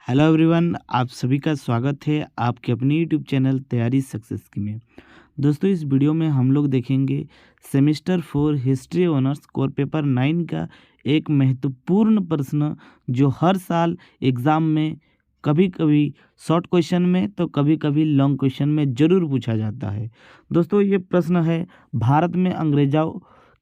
Hello everyone, आप सभी का स्वागत है आपके अपने यूट्यूब चैनल तैयारी सक्सेस की में। दोस्तों, इस वीडियो में हम लोग देखेंगे semester 4 history honours core paper 9 का एक महत्वपूर्ण प्रश्न जो हर साल एग्ज़ाम में कभी कभी शॉर्ट क्वेश्चन में तो कभी कभी लॉन्ग क्वेश्चन में ज़रूर पूछा जाता है। दोस्तों, ये प्रश्न है, भारत में अंग्रेज़ों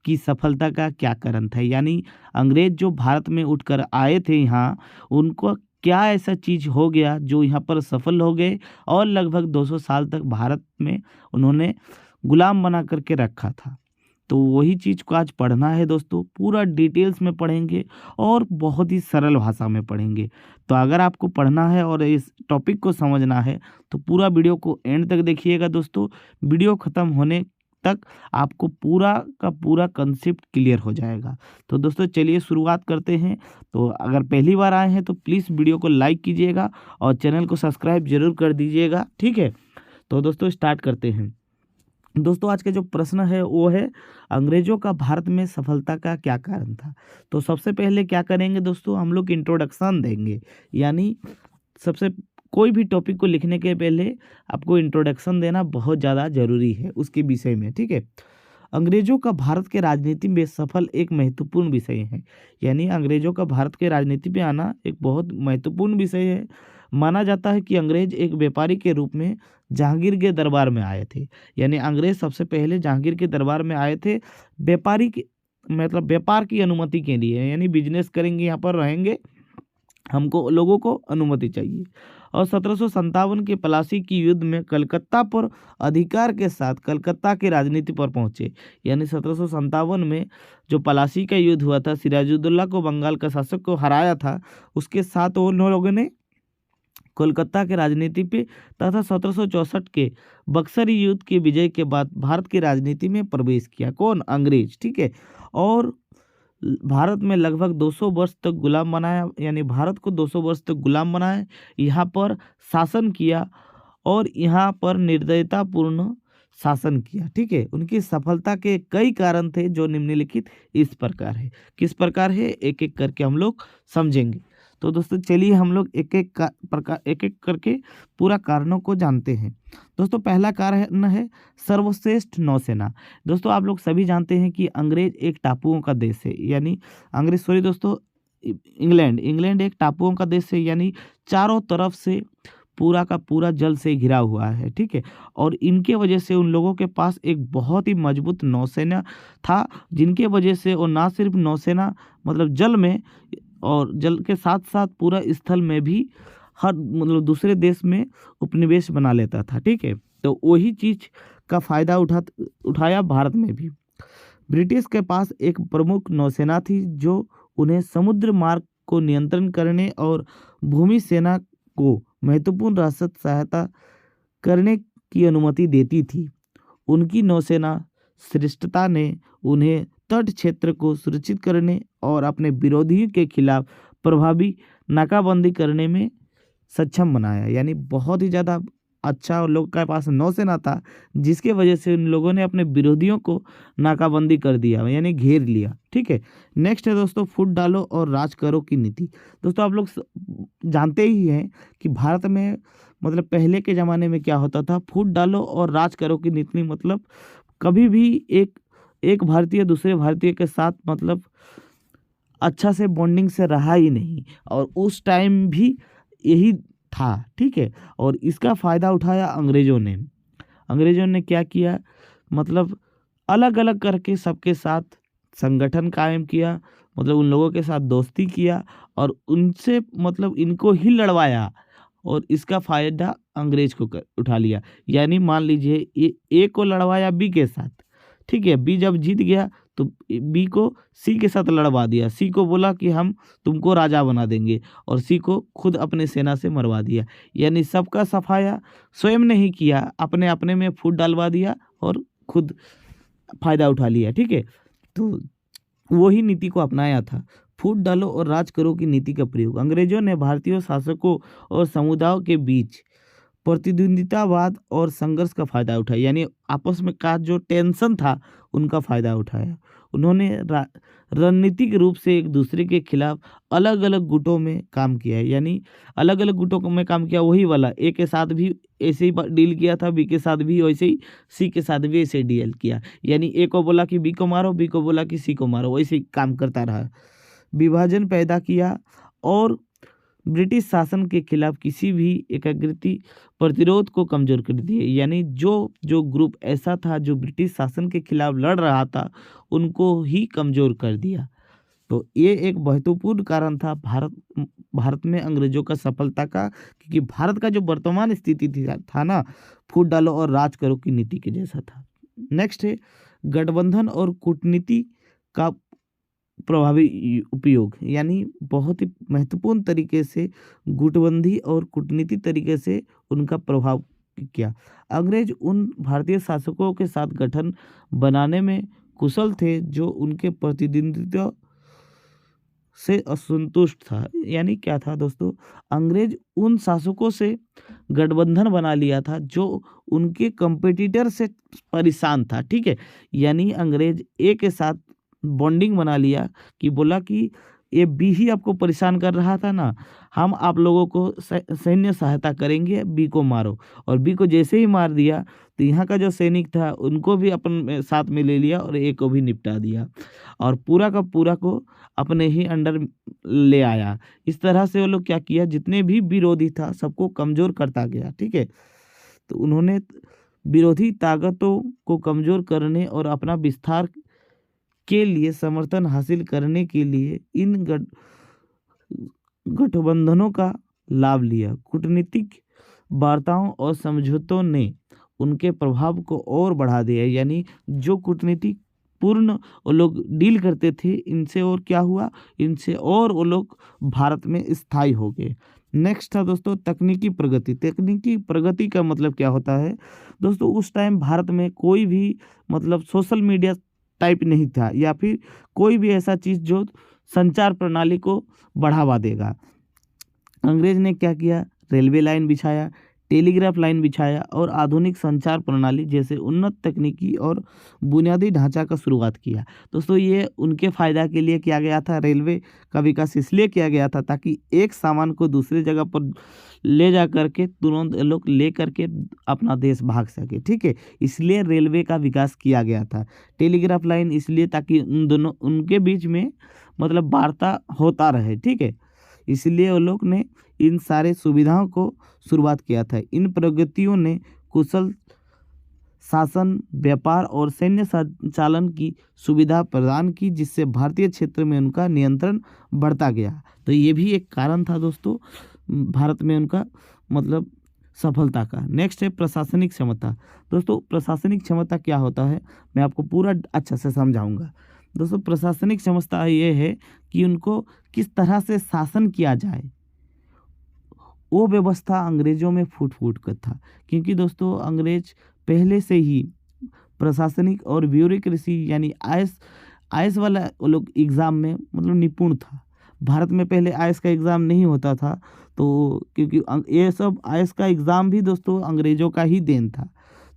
की सफलता का क्या कारण था। यानी अंग्रेज़ जो भारत में उठकर आए थे यहाँ, उनको क्या ऐसा चीज़ हो गया जो यहाँ पर सफल हो गए और लगभग 200 साल तक भारत में उन्होंने गुलाम बना करके रखा था। तो वही चीज़ को आज पढ़ना है दोस्तों, पूरा डिटेल्स में पढ़ेंगे और बहुत ही सरल भाषा में पढ़ेंगे। तो अगर आपको पढ़ना है और इस टॉपिक को समझना है तो पूरा वीडियो को एंड तक देखिएगा दोस्तों। वीडियो ख़त्म होने तक आपको पूरा का पूरा कंसेप्ट क्लियर हो जाएगा। तो दोस्तों, चलिए शुरुआत करते हैं। तो अगर पहली बार आए हैं तो प्लीज़ वीडियो को लाइक कीजिएगा और चैनल को सब्सक्राइब ज़रूर कर दीजिएगा, ठीक है। तो दोस्तों, स्टार्ट करते हैं। दोस्तों, आज का जो प्रश्न है वो है, अंग्रेज़ों का भारत में सफलता का क्या कारण था। तो सबसे पहले क्या करेंगे दोस्तों, हम लोग इंट्रोडक्शन देंगे। यानी सबसे कोई भी टॉपिक को लिखने के पहले आपको इंट्रोडक्शन देना बहुत ज़्यादा ज़रूरी है उसके विषय में, ठीक है। अंग्रेज़ों का भारत के राजनीति में सफल एक महत्वपूर्ण विषय है। यानी अंग्रेज़ों का भारत के राजनीति में आना एक बहुत महत्वपूर्ण विषय है। माना जाता है कि अंग्रेज एक व्यापारी के रूप में जहांगीर के दरबार में आए थे। यानी अंग्रेज सबसे पहले जहांगीर के दरबार में आए थे व्यापारी की, मतलब व्यापार की अनुमति के लिए। यानी बिजनेस करेंगे, यहाँ पर रहेंगे, हमको लोगों को अनुमति चाहिए। और 1757 के प्लासी की युद्ध में कलकत्ता पर अधिकार के साथ कलकत्ता की राजनीति पर पहुंचे। यानी 1757 में जो प्लासी का युद्ध हुआ था, सिराजुद्दौला को, बंगाल का शासक को हराया था, उसके साथ उन लोगों ने कोलकाता के राजनीति पे तथा 1764 के बक्सर युद्ध के विजय के बाद भारत की राजनीति में प्रवेश किया। कौन? अंग्रेज, ठीक है। और भारत में लगभग 200 वर्ष तक गुलाम बनाया। यानी भारत को 200 वर्ष तक गुलाम बनाया, यहाँ पर शासन किया और यहाँ पर निर्दयतापूर्ण शासन किया, ठीक है। उनकी सफलता के कई कारण थे जो निम्नलिखित इस प्रकार है। किस प्रकार है, एक एक करके हम लोग समझेंगे। तो दोस्तों, चलिए हम लोग एक एक करके पूरा कारणों को जानते हैं। दोस्तों, पहला कारण है सर्वश्रेष्ठ नौसेना। दोस्तों, आप लोग सभी जानते हैं कि अंग्रेज एक टापुओं का देश है। यानी दोस्तों, इंग्लैंड एक टापुओं का देश है। यानी चारों तरफ से पूरा का पूरा जल से घिरा हुआ है, ठीक है। और इनके वजह से उन लोगों के पास एक बहुत ही मजबूत नौसेना था, जिनके वजह से वो ना सिर्फ नौसेना मतलब जल में और जल के साथ साथ पूरा स्थल में भी हर दूसरे देश में उपनिवेश बना लेता था, ठीक है। तो वही चीज़ का फ़ायदा उठाया भारत में भी। ब्रिटिश के पास एक प्रमुख नौसेना थी जो उन्हें समुद्र मार्ग को नियंत्रण करने और भूमि सेना को महत्वपूर्ण रासत सहायता करने की अनुमति देती थी। उनकी नौसेना श्रेष्ठता ने उन्हें तट क्षेत्र को सुरक्षित करने और अपने विरोधियों के खिलाफ प्रभावी नाकाबंदी करने में सक्षम बनाया। यानी बहुत ही ज़्यादा अच्छा उन लोगों के पास नौसेना था, जिसके वजह से उन लोगों ने अपने विरोधियों को नाकाबंदी कर दिया, यानी घेर लिया, ठीक है। नेक्स्ट है दोस्तों, फूट डालो और राज करो की नीति। दोस्तों, आप लोग जानते ही हैं कि भारत में पहले के ज़माने में क्या होता था, फूट डालो और राज करो की नीति। मतलब कभी भी एक भारतीय दूसरे भारतीय के साथ अच्छा से बॉन्डिंग से रहा ही नहीं, और उस टाइम भी यही था, ठीक है। और इसका फ़ायदा उठाया अंग्रेज़ों ने। अंग्रेज़ों ने क्या किया, अलग अलग करके सबके साथ संगठन कायम किया, उन लोगों के साथ दोस्ती किया और उनसे इनको ही लड़वाया, और इसका फ़ायदा अंग्रेज को उठा लिया। यानी मान लीजिए ये ए को लड़वाया बी के साथ, ठीक है। बी जब जीत गया तो बी को सी के साथ लड़वा दिया। सी को बोला कि हम तुमको राजा बना देंगे, और सी को खुद अपने सेना से मरवा दिया। यानी सबका सफाया स्वयं ने ही किया, अपने अपने में फूट डालवा दिया और खुद फ़ायदा उठा लिया, ठीक है। तो वही नीति को अपनाया था, फूट डालो और राज करो की नीति का प्रयोग। अंग्रेजों ने भारतीय शासकों और समुदायों के बीच प्रतिद्वंदितावाद और संघर्ष का फ़ायदा उठाया। यानी आपस में का जो टेंशन था उनका फ़ायदा उठाया। उन्होंने रणनीतिक रूप से एक दूसरे के खिलाफ अलग अलग गुटों में काम किया है। यानी अलग अलग गुटों में काम किया, वही वाला ए के साथ भी ऐसे ही डील किया था, बी के साथ भी वैसे ही, सी के साथ भी ऐसे डील किया। यानी ए को बोला कि बी को मारो, बी को बोला कि सी को मारो, वैसे ही काम करता रहा। विभाजन पैदा किया और ब्रिटिश शासन के खिलाफ किसी भी एकाग्रति प्रतिरोध को कमजोर कर दिए। यानी जो जो ग्रुप ऐसा था जो ब्रिटिश शासन के खिलाफ लड़ रहा था, उनको ही कमजोर कर दिया। तो ये एक महत्वपूर्ण कारण था भारत में अंग्रेजों का सफलता का, क्योंकि भारत का जो वर्तमान स्थिति था ना, फूट डालो और राज करो की नीति के जैसा था। नेक्स्ट है गठबंधन और कूटनीति का प्रभावी उपयोग। यानी बहुत ही महत्वपूर्ण तरीके से गुटबंदी और कूटनीति तरीके से उनका प्रभाव किया। अंग्रेज उन भारतीय शासकों के साथ गठन बनाने में कुशल थे जो उनके प्रतिनिधित्व से असंतुष्ट था। यानी क्या था दोस्तों, अंग्रेज उन शासकों से गठबंधन बना लिया था जो उनके कंपटीटर से परेशान था। ठीक है, यानी अंग्रेज ए के साथ बॉन्डिंग बना लिया कि बोला कि ये बी ही आपको परेशान कर रहा था ना, हम आप लोगों को सैन्य सहायता करेंगे, बी को मारो। और बी को जैसे ही मार दिया तो यहाँ का जो सैनिक था उनको भी अपन साथ में ले लिया और ए को भी निपटा दिया और पूरा का पूरा को अपने ही अंडर ले आया। इस तरह से वो लोग क्या किया, जितने भी विरोधी था सबको कमज़ोर करता गया। ठीक है, तो उन्होंने विरोधी ताकतों को कमज़ोर करने और अपना विस्तार के लिए समर्थन हासिल करने के लिए इन गठबंधनों का लाभ लिया। कूटनीतिक वार्ताओं और समझौतों ने उनके प्रभाव को और बढ़ा दिया। यानी जो कूटनीतिक पूर्ण वो लोग डील करते थे इनसे, और क्या हुआ, इनसे और वो लोग भारत में स्थायी हो गए। नेक्स्ट था दोस्तों तकनीकी प्रगति। तकनीकी प्रगति का मतलब क्या होता है दोस्तों, उस टाइम भारत में कोई भी मतलब सोशल मीडिया टाइप नहीं था या फिर कोई भी ऐसा चीज़ जो संचार प्रणाली को बढ़ावा देगा। अंग्रेज ने क्या किया, रेलवे लाइन बिछाया, टेलीग्राफ लाइन बिछाया और आधुनिक संचार प्रणाली जैसे उन्नत तकनीकी और बुनियादी ढांचा का शुरुआत किया। दोस्तों ये उनके फ़ायदा के लिए किया गया था। रेलवे का विकास इसलिए किया गया था ताकि एक सामान को दूसरी जगह पर ले जा करके तुरंत लोग ले करके अपना देश भाग सके। ठीक है, इसलिए रेलवे का विकास किया गया था। टेलीग्राफ लाइन इसलिए ताकि उन दोनों उनके बीच में मतलब वार्ता होता रहे। ठीक है, इसलिए वो लोग ने इन सारे सुविधाओं को शुरुआत किया था। इन प्रगतियों ने कुशल शासन, व्यापार और सैन्य संचालन की सुविधा प्रदान की, जिससे भारतीय क्षेत्र में उनका नियंत्रण बढ़ता गया। तो ये भी एक कारण था दोस्तों भारत में उनका मतलब सफलता का। नेक्स्ट है प्रशासनिक क्षमता। दोस्तों प्रशासनिक क्षमता क्या होता है मैं आपको पूरा अच्छा से समझाऊंगा। दोस्तों प्रशासनिक क्षमता ये है कि उनको किस तरह से शासन किया जाए, वो व्यवस्था अंग्रेजों में फूट फूट कर था। क्योंकि दोस्तों अंग्रेज पहले से ही प्रशासनिक और ब्यूरोक्रेसी यानी आईएएस वाला वो लोग एग्ज़ाम में मतलब निपुण था। भारत में पहले आईएएस का एग्ज़ाम नहीं होता था, तो क्योंकि ये सब आईएएस का एग्ज़ाम भी दोस्तों अंग्रेज़ों का ही देन था।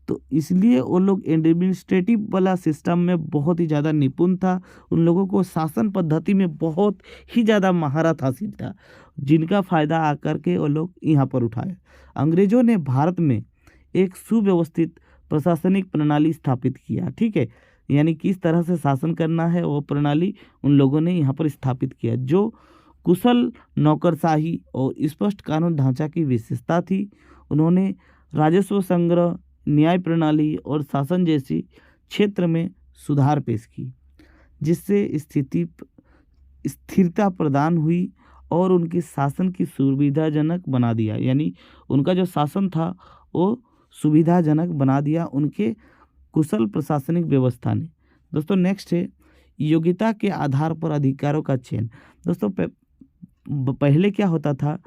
तो इसलिए वो लोग एडमिनिस्ट्रेटिव वाला सिस्टम में बहुत ही ज़्यादा निपुण था। उन लोगों को शासन पद्धति में बहुत ही ज़्यादा महारत हासिल था, जिनका फ़ायदा आकर के वो लोग यहाँ पर उठाए। अंग्रेज़ों ने भारत में एक सुव्यवस्थित प्रशासनिक प्रणाली स्थापित किया। ठीक है, यानी किस तरह से शासन करना है वो प्रणाली उन लोगों ने यहाँ पर स्थापित किया, जो कुशल नौकरशाही और स्पष्ट कानून ढांचा की विशेषता थी। उन्होंने राजस्व संग्रह, न्याय प्रणाली और शासन जैसी क्षेत्र में सुधार पेश की, जिससे स्थिरता प्रदान हुई और उनकी शासन की सुविधाजनक बना दिया। यानी उनका जो शासन था वो सुविधाजनक बना दिया उनके कुशल प्रशासनिक व्यवस्था ने। दोस्तों नेक्स्ट है योग्यता के आधार पर अधिकारों का चयन। दोस्तों पहले क्या होता था,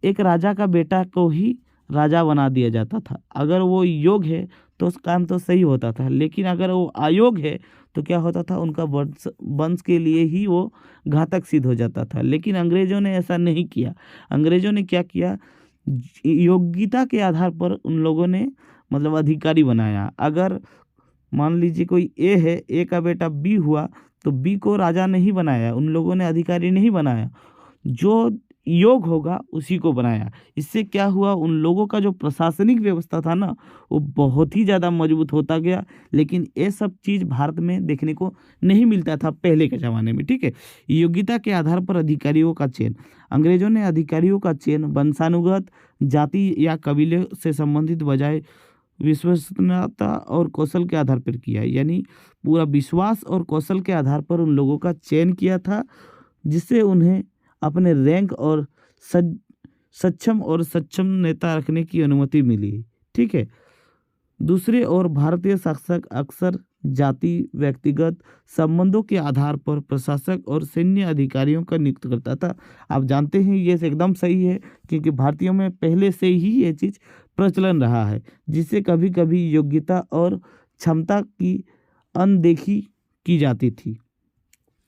एक राजा का बेटा को ही राजा बना दिया जाता था। अगर वो योग्य है तो उस काम तो सही होता था, लेकिन अगर वो अयोग्य है तो क्या होता था, उनका वंश के लिए ही वो घातक सिद्ध हो जाता था। लेकिन अंग्रेज़ों ने ऐसा नहीं किया। अंग्रेज़ों ने क्या किया, योग्यता के आधार पर उन लोगों ने मतलब अधिकारी बनाया। अगर मान लीजिए कोई ए है, ए का बेटा बी हुआ तो बी को राजा नहीं बनाया, उन लोगों ने अधिकारी नहीं बनाया, जो योग होगा उसी को बनाया। इससे क्या हुआ, उन लोगों का जो प्रशासनिक व्यवस्था था ना वो बहुत ही ज़्यादा मजबूत होता गया। लेकिन ये सब चीज़ भारत में देखने को नहीं मिलता था पहले के ज़माने में, ठीक है। योग्यता के आधार पर अधिकारियों का चयन, अंग्रेजों ने अधिकारियों का चयन वंशानुगत, जाति या कबीले से संबंधित बजाय विश्वसनीयता और कौशल के आधार पर किया। यानी पूरा विश्वास और कौशल के आधार पर उन लोगों का चयन किया था, जिससे उन्हें अपने रैंक और सक्षम नेता रखने की अनुमति मिली, ठीक है। दूसरी ओर भारतीय शासक अक्सर जाति, व्यक्तिगत संबंधों के आधार पर प्रशासक और सैन्य अधिकारियों का नियुक्त करता था। आप जानते हैं ये एकदम सही है, क्योंकि भारतीयों में पहले से ही ये चीज़ प्रचलन रहा है, जिससे कभी कभी योग्यता और क्षमता की अनदेखी की जाती थी।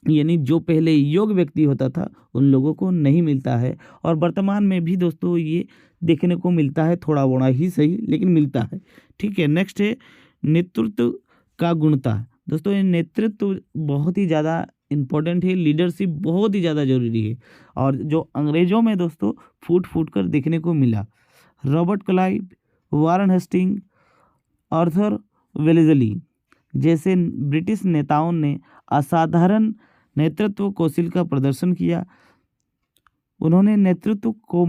यानी जो पहले योग्य व्यक्ति होता था उन लोगों को नहीं मिलता है, और वर्तमान में भी दोस्तों ये देखने को मिलता है, थोड़ा बड़ा ही सही लेकिन मिलता है, ठीक है। नेक्स्ट है नेतृत्व का गुणता। दोस्तों ये नेतृत्व बहुत ही ज़्यादा इम्पोर्टेंट है, लीडरशिप बहुत ही ज़्यादा जरूरी है, और जो अंग्रेजों में दोस्तों फूट फूट कर देखने को मिला। रॉबर्ट क्लाइव, वारन हेस्टिंग, आर्थर वेलेज़ली जैसे ब्रिटिश नेताओं ने असाधारण नेतृत्व कौशल का प्रदर्शन किया। उन्होंने नेतृत्व को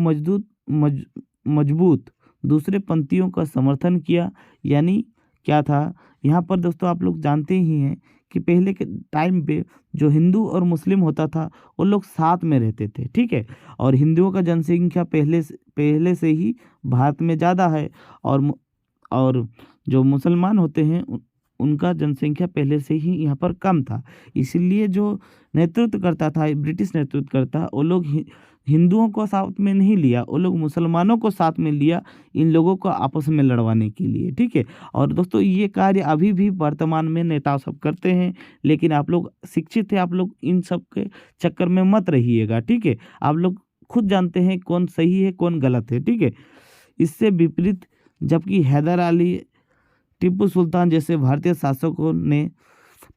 मजबूत दूसरे पंक्तियों का समर्थन किया। यानी क्या था यहाँ पर दोस्तों, आप लोग जानते ही हैं कि पहले के टाइम पे जो हिंदू और मुस्लिम होता था वो लोग साथ में रहते थे, ठीक है। और हिंदुओं का जनसंख्या पहले से ही भारत में ज़्यादा है, और जो मुसलमान होते हैं उनका जनसंख्या पहले से ही यहाँ पर कम था। इसलिए जो नेतृत्व करता था, ब्रिटिश नेतृत्व करता, वो लोग हिंदुओं को साथ में नहीं लिया, वो लोग मुसलमानों को साथ में लिया, इन लोगों को आपस में लड़वाने के लिए, ठीक है। और दोस्तों ये कार्य अभी भी वर्तमान में नेता सब करते हैं, लेकिन आप लोग शिक्षित हैं, आप लोग इन सब के चक्कर में मत रहिएगा, ठीक है। आप लोग खुद जानते हैं कौन सही है कौन गलत है, ठीक है। इससे विपरीत जबकि हैदर अली, टीपू सुल्तान जैसे भारतीय शासकों ने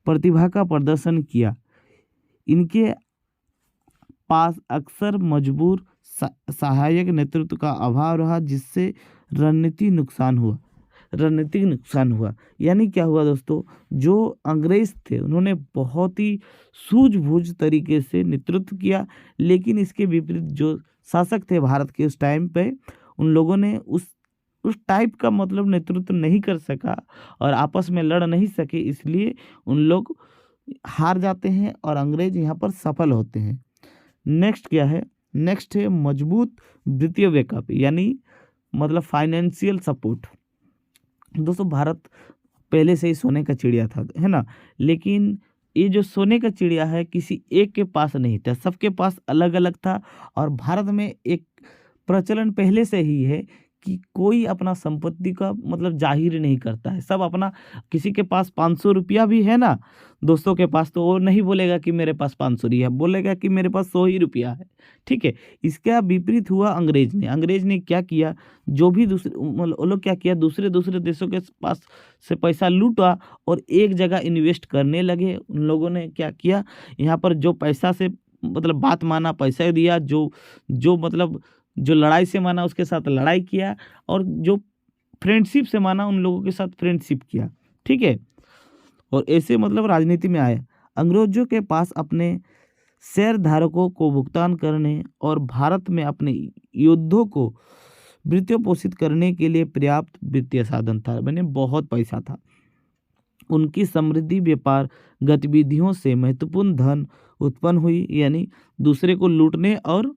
प्रतिभा का प्रदर्शन किया, इनके पास अक्सर मजबूर सहायक नेतृत्व का अभाव रहा, जिससे रणनीतिक नुकसान हुआ। यानी क्या हुआ दोस्तों, जो अंग्रेज थे उन्होंने बहुत ही सूझबूझ तरीके से नेतृत्व किया, लेकिन इसके विपरीत जो शासक थे भारत के उस टाइम पे, उन लोगों ने उस टाइप का मतलब नेतृत्व नहीं कर सका और आपस में लड़ नहीं सके, इसलिए उन लोग हार जाते हैं और अंग्रेज यहाँ पर सफल होते हैं। नेक्स्ट क्या है, नेक्स्ट है मजबूत वित्तीय बैकअप, यानी मतलब फाइनेंशियल सपोर्ट। दोस्तों भारत पहले से ही सोने का चिड़िया था, है ना, लेकिन ये जो सोने का चिड़िया है किसी एक के पास नहीं था, सबके पास अलग अलग था। और भारत में एक प्रचलन पहले से ही है कि कोई अपना संपत्ति का मतलब जाहिर नहीं करता है, सब अपना, किसी के पास 500 रुपया भी है ना दोस्तों के पास, तो वो नहीं बोलेगा कि मेरे पास 500 ही है, बोलेगा कि मेरे पास 100 ही रुपया है, ठीक है। इसका विपरीत हुआ अंग्रेज ने क्या किया, जो भी दूसरे मतलब वो लोग क्या किया, दूसरे देशों के पास से पैसा लूटा और एक जगह इन्वेस्ट करने लगे। उन लोगों ने क्या किया, यहाँ पर जो पैसा से मतलब बात माना पैसा दिया, जो मतलब जो लड़ाई से माना उसके साथ लड़ाई किया, और जो फ्रेंडशिप से माना उन लोगों के साथ फ्रेंडशिप किया, ठीक है। और ऐसे मतलब राजनीति में आए। अंग्रेजों के पास अपने शेयरधारकों को भुगतान करने और भारत में अपने योद्धों को वित्तीय पोषित करने के लिए पर्याप्त वित्तीय साधन था, मैंने बहुत पैसा था। उनकी समृद्धि व्यापार गतिविधियों से महत्वपूर्ण धन उत्पन्न हुई, यानी दूसरे को लूटने और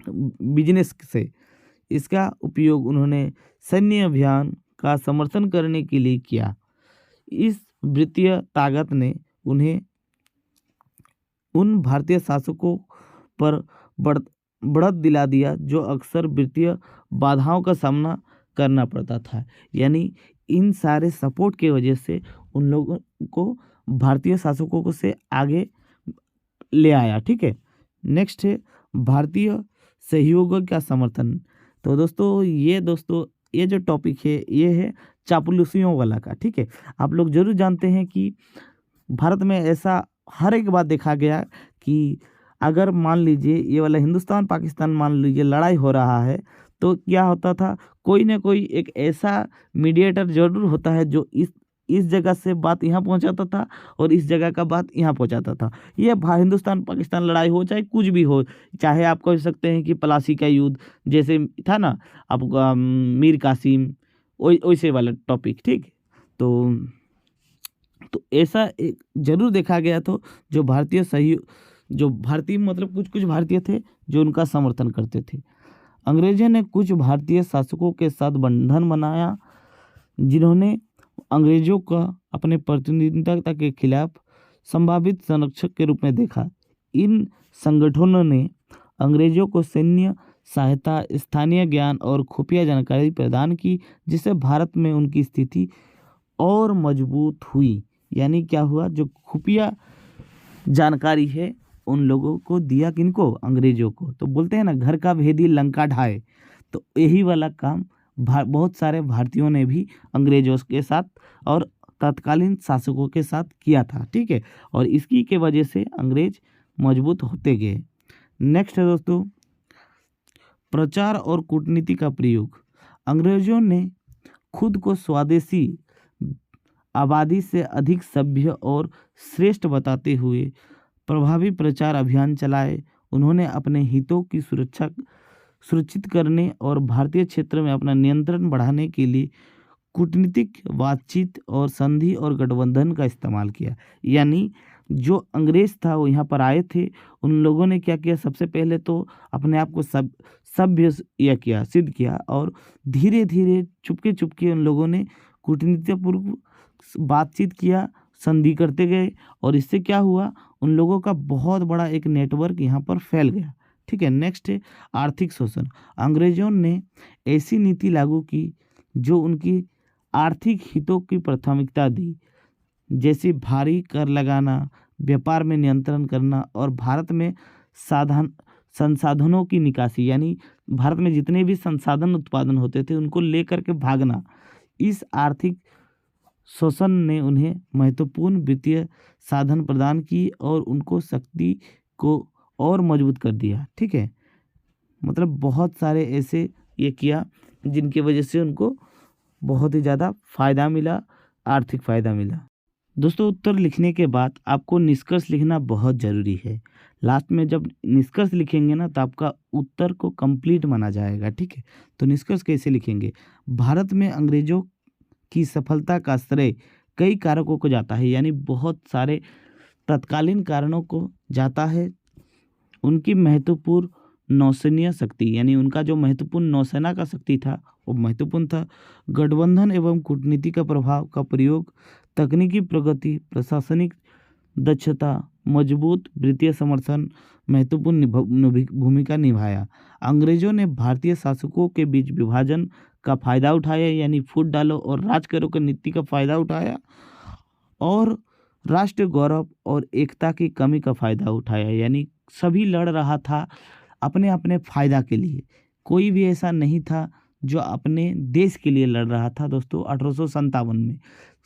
बिजनेस से। इसका उपयोग उन्होंने सैन्य अभियान का समर्थन करने के लिए किया। इस वित्तीय ताकत ने उन्हें उन भारतीय शासकों पर बढ़त दिला दिया जो अक्सर वित्तीय बाधाओं का सामना करना पड़ता था। यानी इन सारे सपोर्ट की वजह से उन लोगों को भारतीय शासकों को से आगे ले आया, ठीक है। नेक्स्ट है भारतीय सहयोग का समर्थन। तो दोस्तों ये जो टॉपिक है ये है चापलूसियों वाला का, ठीक है। आप लोग जरूर जानते हैं कि भारत में ऐसा हर एक बात देखा गया कि अगर मान लीजिए ये वाला हिंदुस्तान पाकिस्तान मान लीजिए लड़ाई हो रहा है, तो क्या होता था, कोई ना कोई एक ऐसा मीडिएटर ज़रूर होता है जो इस जगह से बात यहाँ पहुँचाता था और इस जगह का बात यहाँ पहुँचाता था। ये हिंदुस्तान पाकिस्तान लड़ाई हो चाहे कुछ भी हो, चाहे आप कह सकते हैं कि प्लासी का युद्ध जैसे था ना, आपका मीर कासिम, वैसे वाला टॉपिक, ठीक। तो ऐसा एक ज़रूर देखा गया, तो जो भारतीय मतलब कुछ भारतीय थे जो उनका समर्थन करते थे। अंग्रेजों ने कुछ भारतीय शासकों के साथ बंधन बनाया, जिन्होंने अंग्रेजों का अपने प्रतिनिधित्व के खिलाफ संभावित संरक्षक के रूप में देखा। इन संगठनों ने अंग्रेजों को सैन्य सहायता, स्थानीय ज्ञान और खुफिया जानकारी प्रदान की, जिससे भारत में उनकी स्थिति और मजबूत हुई। यानी क्या हुआ, जो खुफिया जानकारी है उन लोगों को दिया, किनको, अंग्रेजों को। तो बोलते हैं ना, घर का भेदी लंका ढाए, तो यही वाला काम बहुत सारे भारतीयों ने भी अंग्रेजों के साथ और तत्कालीन शासकों के साथ किया था, ठीक है। और इसकी के वजह से अंग्रेज मजबूत होते गए। नेक्स्ट है दोस्तों, प्रचार और कूटनीति का प्रयोग। अंग्रेजों ने खुद को स्वदेशी आबादी से अधिक सभ्य और श्रेष्ठ बताते हुए प्रभावी प्रचार अभियान चलाए। उन्होंने अपने हितों की सुरक्षित करने और भारतीय क्षेत्र में अपना नियंत्रण बढ़ाने के लिए कूटनीतिक बातचीत और संधि और गठबंधन का इस्तेमाल किया। यानी जो अंग्रेज था वो यहाँ पर आए थे, उन लोगों ने क्या किया, सबसे पहले तो अपने आप को सभ्य सिद्ध किया, और धीरे धीरे चुपके चुपके उन लोगों ने कूटनीतिपूर्व बातचीत किया, संधि करते गए, और इससे क्या हुआ, उन लोगों का बहुत बड़ा एक नेटवर्क यहाँ पर फैल गया, ठीक है। नेक्स्ट है आर्थिक शोषण। अंग्रेजों ने ऐसी नीति लागू की जो उनकी आर्थिक हितों की प्राथमिकता दी, जैसे भारी कर लगाना, व्यापार में नियंत्रण करना और भारत में संसाधनों की निकासी, यानी भारत में जितने भी संसाधन उत्पादन होते थे उनको लेकर के भागना। इस आर्थिक शोषण ने उन्हें महत्वपूर्ण वित्तीय साधन प्रदान की और उनको शक्ति को और मजबूत कर दिया, ठीक है। मतलब बहुत सारे ऐसे ये किया जिनकी वजह से उनको बहुत ही ज़्यादा फ़ायदा मिला, आर्थिक फ़ायदा मिला। दोस्तों, उत्तर लिखने के बाद आपको निष्कर्ष लिखना बहुत ज़रूरी है। लास्ट में जब निष्कर्ष लिखेंगे ना, तो आपका उत्तर को कंप्लीट माना जाएगा, ठीक है। तो निष्कर्ष कैसे लिखेंगे, भारत में अंग्रेजों की सफलता का श्रेय कई कारकों को जाता है, यानी बहुत सारे तत्कालीन कारणों को जाता है। उनकी महत्वपूर्ण नौसेनीय शक्ति, यानी उनका जो महत्वपूर्ण नौसेना का शक्ति था वो महत्वपूर्ण था। गठबंधन एवं कूटनीति का प्रभाव का प्रयोग, तकनीकी प्रगति, प्रशासनिक दक्षता, मजबूत वित्तीय समर्थन महत्वपूर्ण भूमिका निभाया। अंग्रेजों ने भारतीय शासकों के बीच विभाजन का फायदा उठाया, यानी फूट डालो और राज करो की नीति का फायदा उठाया, और राष्ट्रीय गौरव और एकता की कमी का फायदा उठाया। यानी सभी लड़ रहा था अपने अपने फायदा के लिए, कोई भी ऐसा नहीं था जो अपने देश के लिए लड़ रहा था। दोस्तों 1857 में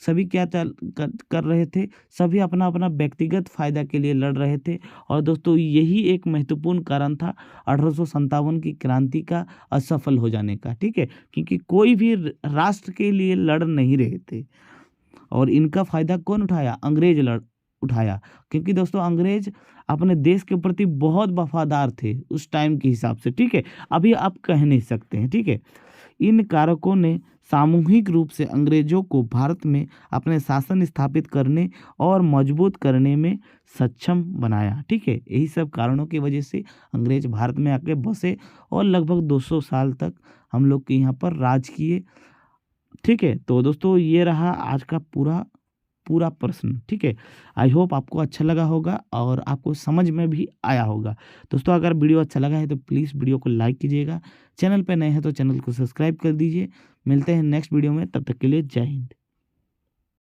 सभी क्या कर रहे थे, सभी अपना अपना व्यक्तिगत फायदा के लिए लड़ रहे थे। और दोस्तों यही एक महत्वपूर्ण कारण था 1857 की क्रांति का असफल हो जाने का, ठीक है, क्योंकि कोई भी राष्ट्र के लिए लड़ नहीं रहे थे। और इनका फायदा कौन उठाया, अंग्रेज उठाया, क्योंकि दोस्तों अंग्रेज अपने देश के प्रति बहुत वफादार थे उस टाइम के हिसाब से, ठीक है। अभी आप कह नहीं सकते हैं, ठीक है। इन कारकों ने सामूहिक रूप से अंग्रेजों को भारत में अपने शासन स्थापित करने और मजबूत करने में सक्षम बनाया, ठीक है। यही सब कारणों की वजह से अंग्रेज भारत में आके बसे और लगभग 200 साल तक हम लोग के यहाँ पर राज किए, ठीक है। तो दोस्तों ये रहा आज का पूरा प्रश्न, ठीक है। आई होप आपको अच्छा लगा होगा और आपको समझ में भी आया होगा। दोस्तों अगर वीडियो अच्छा लगा है तो प्लीज़ वीडियो को लाइक कीजिएगा, चैनल पे नए हैं तो चैनल को सब्सक्राइब कर दीजिए। मिलते हैं नेक्स्ट वीडियो में, तब तक के लिए जय हिंद।